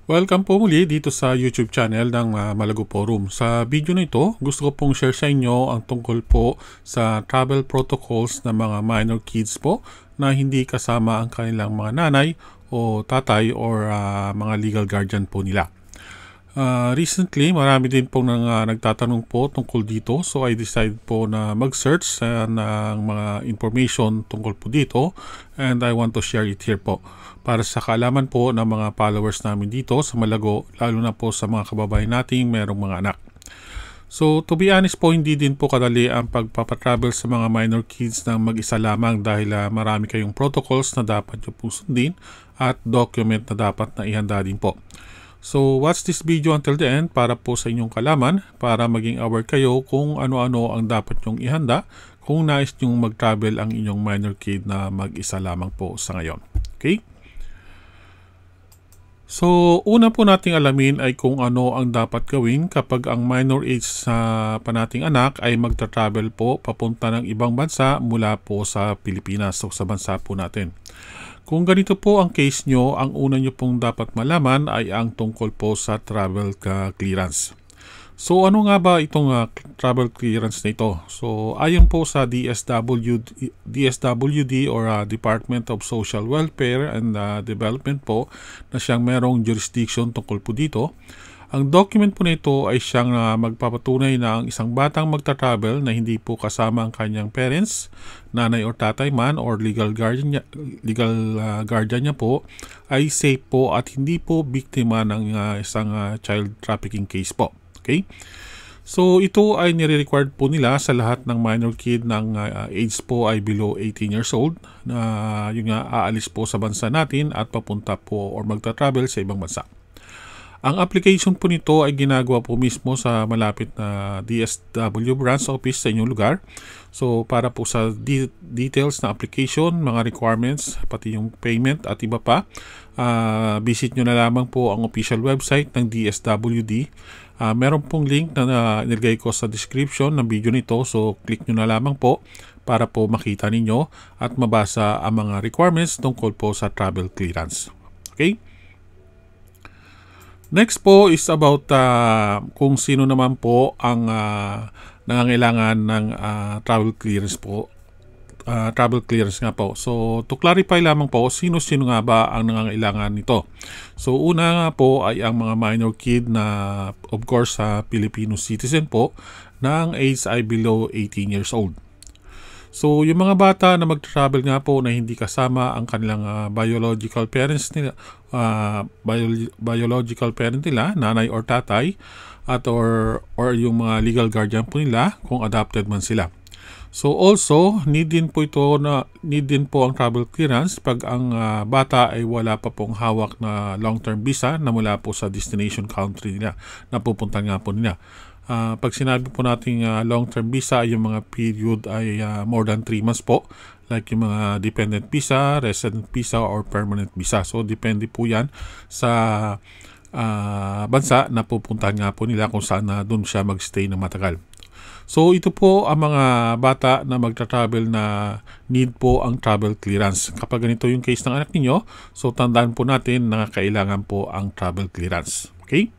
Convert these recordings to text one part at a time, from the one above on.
Welcome po muli dito sa YouTube channel ng Malago Forum. Sa video na ito, gusto ko pong share sa inyo ang tungkol po sa travel protocols ng mga minor kids po na hindi kasama ang kanilang mga nanay o tatay or mga legal guardian po nila. Recently, marami din pong nagtatanong po tungkol dito. So, I decided po na mag-search ng mga information tungkol po dito. And I want to share it here po. Para sa kaalaman po ng mga followers namin dito sa Malago, lalo na po sa mga kababayan nating mayroong mga anak. So, to be honest po, hindi din po kadali ang pagpapatravel sa mga minor kids ng mag-isa lamang dahil marami kayong protocols na dapat nyo po sundin at document na dapat na ihanda din po. So, watch this video until the end para po sa inyong kalaman, para maging aware kayo kung ano-ano ang dapat nyong ihanda kung nais nyong mag-travel ang inyong minor kid na mag-isa lamang po sa ngayon. Okay? So, una po nating alamin ay kung ano ang dapat gawin kapag ang minor age sa panating anak ay magta-travel po papunta ng ibang bansa mula po sa Pilipinas o sa bansa po natin. Kung ganito po ang case nyo, ang una nyo pong dapat malaman ay ang tungkol po sa travel clearance. So ano nga ba itong travel clearance na ito? So ayon po sa DSWD or Department of Social Welfare and Development po na siyang merong jurisdiction tungkol po dito. Ang document po nito ay siyang magpapatunay na ang isang batang magta-travel na hindi po kasama ang kanyang parents, nanay or tatay man or legal guardian niya po ay safe po at hindi po biktima ng isang child trafficking case po. Okay? So ito ay nire-required po nila sa lahat ng minor kid ng age po ay below 18 years old na yung aalis po sa bansa natin at papunta po or magta-travel sa ibang bansa. Ang application po nito ay ginagawa po mismo sa malapit na DSW branch office sa inyong lugar. So para po sa details na application, mga requirements, pati yung payment at iba pa, visit nyo na lamang po ang official website ng DSWD. Meron pong link na nilagay ko sa description ng video nito. So click nyo na lamang po para po makita ninyo at mabasa ang mga requirements tungkol po sa travel clearance. Okay? Next po is about kung sino naman po ang nangangailangan ng travel clearance po. Travel clearance nga po. So, to clarify lamang po, sino-sino nga ba ang nangangailangan nito? So, una nga po ay ang mga minor kid na, of course, Filipino citizen po na ang age ay below 18 years old. So, yung mga bata na mag-travel nga po na hindi kasama ang kanilang biological parents nila, biological parent nila, nanay or tatay, at or yung mga legal guardian po nila kung adopted man sila. So, also, need din po ang travel clearance pag ang bata ay wala pa pong hawak na long-term visa na mula po sa destination country nila na pupuntahan nga po nila. Pag sinabi po natin long-term visa, yung mga period ay more than 3 months po. Like yung mga dependent visa, resident visa, or permanent visa. So, depende po yan sa bansa na pupuntahan nga po nila kung saan doon siya magstay na matagal. So, ito po ang mga bata na magta-travel na need po ang travel clearance. Kapag ganito yung case ng anak ninyo, so tandaan po natin na kailangan po ang travel clearance. Okay?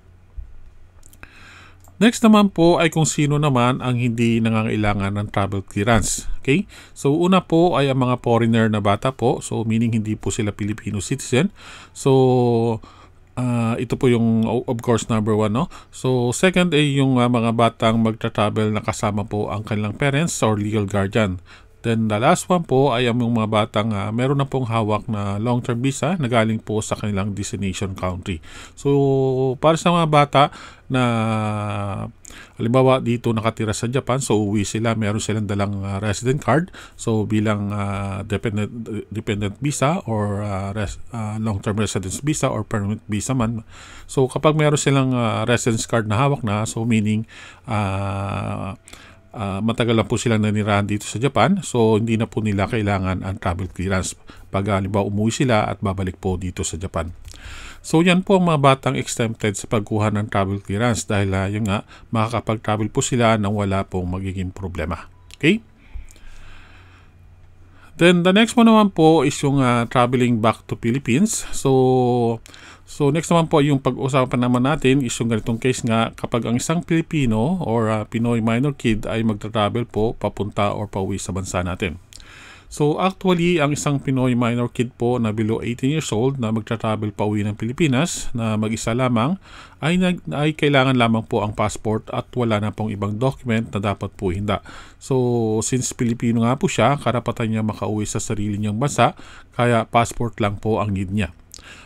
Next naman po ay kung sino naman ang hindi nangangailangan ng travel clearance. Okay? So una po ay ang mga foreigner na bata po. So meaning hindi po sila Filipino citizen. So ito po yung of course number 1. No? So second ay yung mga batang magta-travel na kasama po ang kanilang parents or legal guardian. Then the last one po ay ang mga batang meron na pong hawak na long-term visa na galing po sa kanilang destination country. So para sa mga bata na halimbawa dito nakatira sa Japan, so uwi sila, meron silang dalang resident card. So bilang dependent visa or long-term residence visa or permanent visa man. So kapag meron silang residence card na hawak na, so meaning matagal na po silang nanirahan dito sa Japan, so hindi na po nila kailangan ang travel clearance pag halimbawa umuwi sila at babalik po dito sa Japan. So yan po ang mga batang exempted sa pagkuha ng travel clearance dahil yun nga, makakapag-travel po sila nang wala pong magiging problema. Okay? Then the next one naman po is yung traveling back to Philippines. So So next naman po yung pag-usapan naman natin is yung ganitong case nga kapag ang isang Pilipino or Pinoy minor kid ay magta-travel po papunta or pauwi sa bansa natin. So actually, ang isang Pinoy minor kid po na below 18 years old na magta-travel pauwi ng Pilipinas na mag-isa lamang ay kailangan lamang po ang passport at wala na pong ibang document na dapat po hinda. So since Pilipino nga po siya, karapatan niya makauwi sa sarili niyang bansa, kaya passport lang po ang need niya.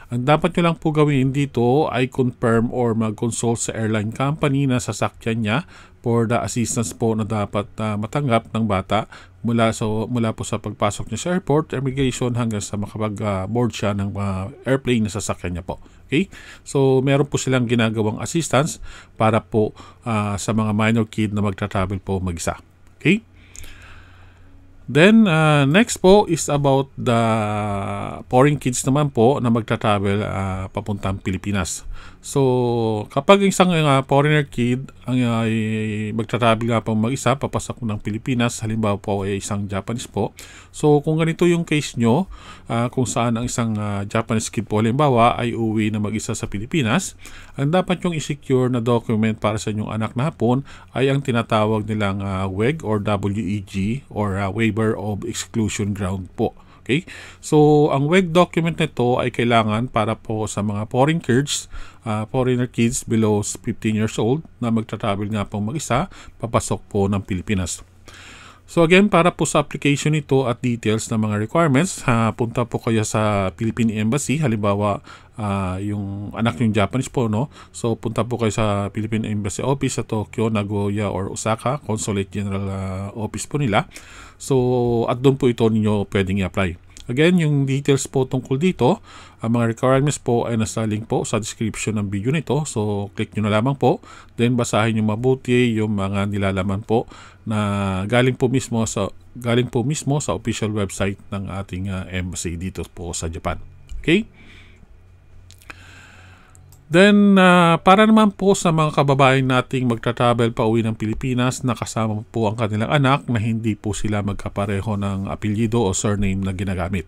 Ang dapat nyo lang po gawin dito ay confirm or mag-consult sa airline company na sasakyan niya for the assistance po na dapat matanggap ng bata mula po sa pagpasok niya sa airport, immigration hanggang sa makapag-board siya ng airplane na sasakyan niya po. Okay? So meron po silang ginagawang assistance para po sa mga minor kid na magta-travel po mag-isa. Okay? Then, next po is about the foreign kids naman po na magta-travel papuntang Pilipinas. So, kapag isang foreigner kid ang magta-travel nga po mag-isa, papasok ng Pilipinas, halimbawa po ay isang Japanese po. So, kung ganito yung case nyo, kung saan ang isang Japanese kid po, halimbawa, ay uwi na mag-isa sa Pilipinas, ang dapat yung i-secure na document para sa inyong anak na hapon ay ang tinatawag nilang WEG or WEG or Waiver of Exclusion Ground po. Okay? So, ang WEG document nito ay kailangan para po sa mga foreigner kids below 15 years old na magta-travel nga pong mag-isa, papasok po ng Pilipinas. So again, para po sa application nito at details ng mga requirements, punta po kayo sa Philippine Embassy. Halimbawa, yung anak yung Japanese po, no? So punta po kayo sa Philippine Embassy Office sa Tokyo, Nagoya, or Osaka, Consulate General Office po nila. So at doon po ito ninyo pwedeng i-apply. Again, yung details po tungkol dito, ang mga requirements po ay nasa link po sa description ng video nito. So, click nyo na lamang po. Then, basahin nyo mabuti yung mga nilalaman po na galing po mismo sa official website ng ating embassy dito po sa Japan. Okay? Then, para naman po sa mga kababayan nating magta-travel pa uwi ng Pilipinas na kasama po ang kanilang anak na hindi po sila magkapareho ng apelyido o surname na ginagamit.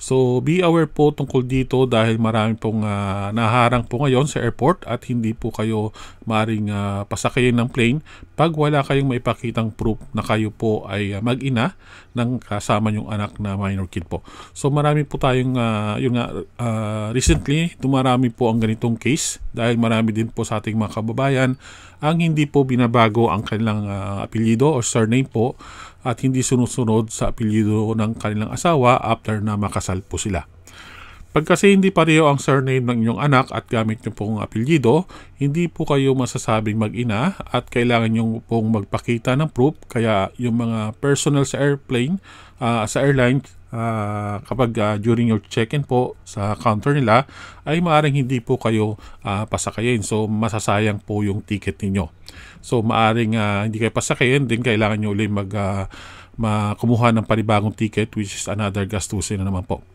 So, be aware po tungkol dito dahil marami pong naharang po ngayon sa airport at hindi po kayo maaaring pasakayin ng plane pag wala kayong maipakitang proof na kayo po ay mag-ina ng kasama yung anak na minor kid po. So, marami po tayong, recently, dumarami po ang ganitong case dahil marami din po sa ating mga kababayan ang hindi po binabago ang kanilang apelyido o surname po at hindi sunod-sunod sa apelyido ng kanilang asawa after na makasal po sila. Pag kasi hindi pareho ang surname ng inyong anak at gamit nyo pong apelyido, hindi po kayo masasabing mag-ina at kailangan nyo pong magpakita ng proof. Kaya yung mga personnel sa airline, kapag during your check-in po sa counter nila, ay maaaring hindi po kayo pasakayin. So, masasayang po yung ticket ninyo. So, maaaring hindi kayo pasakayin, din kailangan nyo ulit kumuha ng panibagong ticket, which is another gastusin na naman po.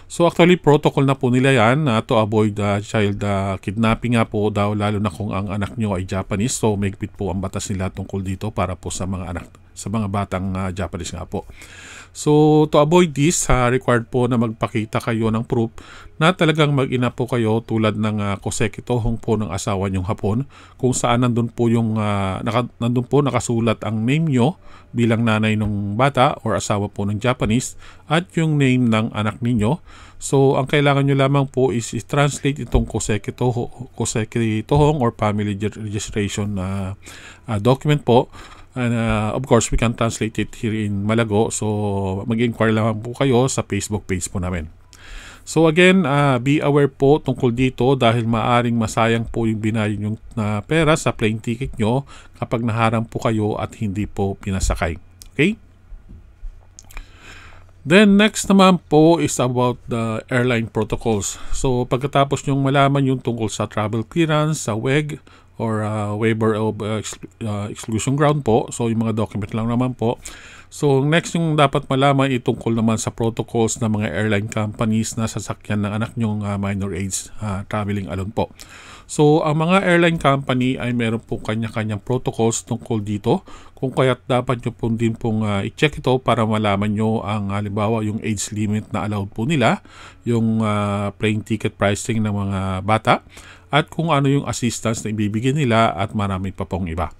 So actually, protocol na po nila yan to avoid child kidnapping nga po daw, lalo na kung ang anak nyo ay Japanese. So mahigpit po ang batas nila tungkol dito para po sa mga batang Japanese nga po. So to avoid this, required po na magpakita kayo ng proof na talagang mag-ina po kayo tulad ng koseki tohong po ng asawa nyong hapon, kung saan nandun po nakasulat ang name nyo bilang nanay ng bata or asawa po ng Japanese at yung name ng anak ninyo. So ang kailangan nyo lamang po is translate itong koseki tohong or family registration document po. And of course, we can translate it here in Malago. So, mag-inquire lang po kayo sa Facebook page po namin. So again, be aware po tungkol dito dahil maaring masayang po yung binayad yung pera sa plane ticket nyo kapag naharang po kayo at hindi po pinasakay. Okay? Then next naman po is about the airline protocols. So pagkatapos nyong malaman yung tungkol sa travel clearance, sa WEG, or waiver of exclusion ground po. So yung mga document lang naman po. So next yung dapat malaman itungkol naman sa protocols ng mga airline companies na sasakyan ng anak nyong minor age traveling alone po. So ang mga airline company ay meron po kanya-kanyang protocols tungkol dito, kung kaya't dapat nyo po din pong i-check ito para malaman nyo ang halimbawa yung age limit na allowed po nila, yung plane ticket pricing ng mga bata, at kung ano yung assistance na ibibigay nila at marami pa pong iba.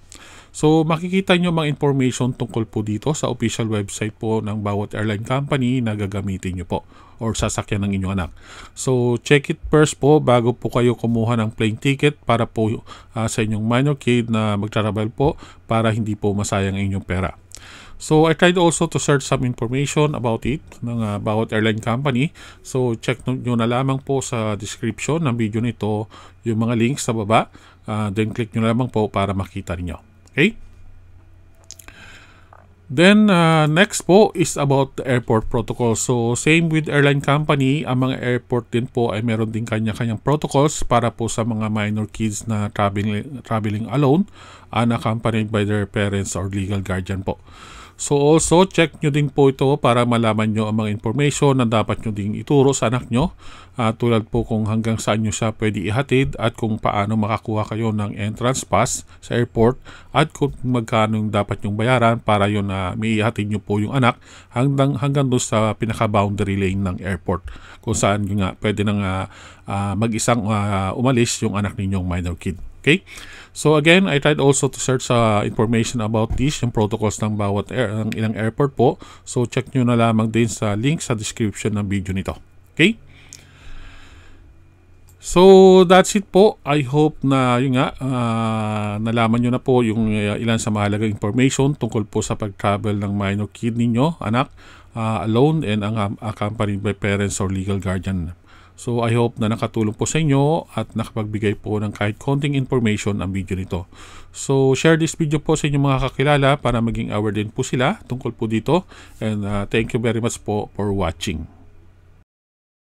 So makikita nyo mga information tungkol po dito sa official website po ng bawat airline company na gagamitin nyo po or sasakyan ng inyong anak. So check it first po bago po kayo kumuha ng plane ticket para po sa inyong minor kid na magtravel po, para hindi po masayang ang inyong pera. So I tried also to search some information about it ng bawat airline company. So check nyo na lamang po sa description ng video nito yung mga links sa baba. Then click nyo lamang po para makita niyo. Okay? Then next po is about the airport protocol. So same with airline company, ang mga airport din po ay meron din kanya-kanyang protocols para po sa mga minor kids na traveling alone, unaccompanied by their parents or legal guardian po. So also check nyo din po ito para malaman nyo ang mga information na dapat nyo din ituro sa anak nyo, tulad po kung hanggang saan nyo siya pwede ihatid at kung paano makakuha kayo ng entrance pass sa airport at kung magkano yung dapat nyong bayaran para yun may ihatid nyo po yung anak hanggang doon sa pinaka-boundary lane ng airport, kung saan nga pwede nang mag-isang umalis yung anak ninyong minor kid. Okay? So again, I tried also to search information about this, yung protocols ng bawat ng ilang airport po. So check nyo na lamang din sa link sa description ng video nito. Okay? So that's it po. I hope na yun nga, nalaman nyo na po yung ilan sa mahalagang information tungkol po sa pag-travel ng minor kid ninyo, anak, alone and accompanied by parents or legal guardian. So I hope na nakatulong po sa inyo at nakapagbigay po ng kahit konting information ang video nito. So share this video po sa inyong mga kakilala para maging aware din po sila tungkol po dito. And thank you very much po for watching.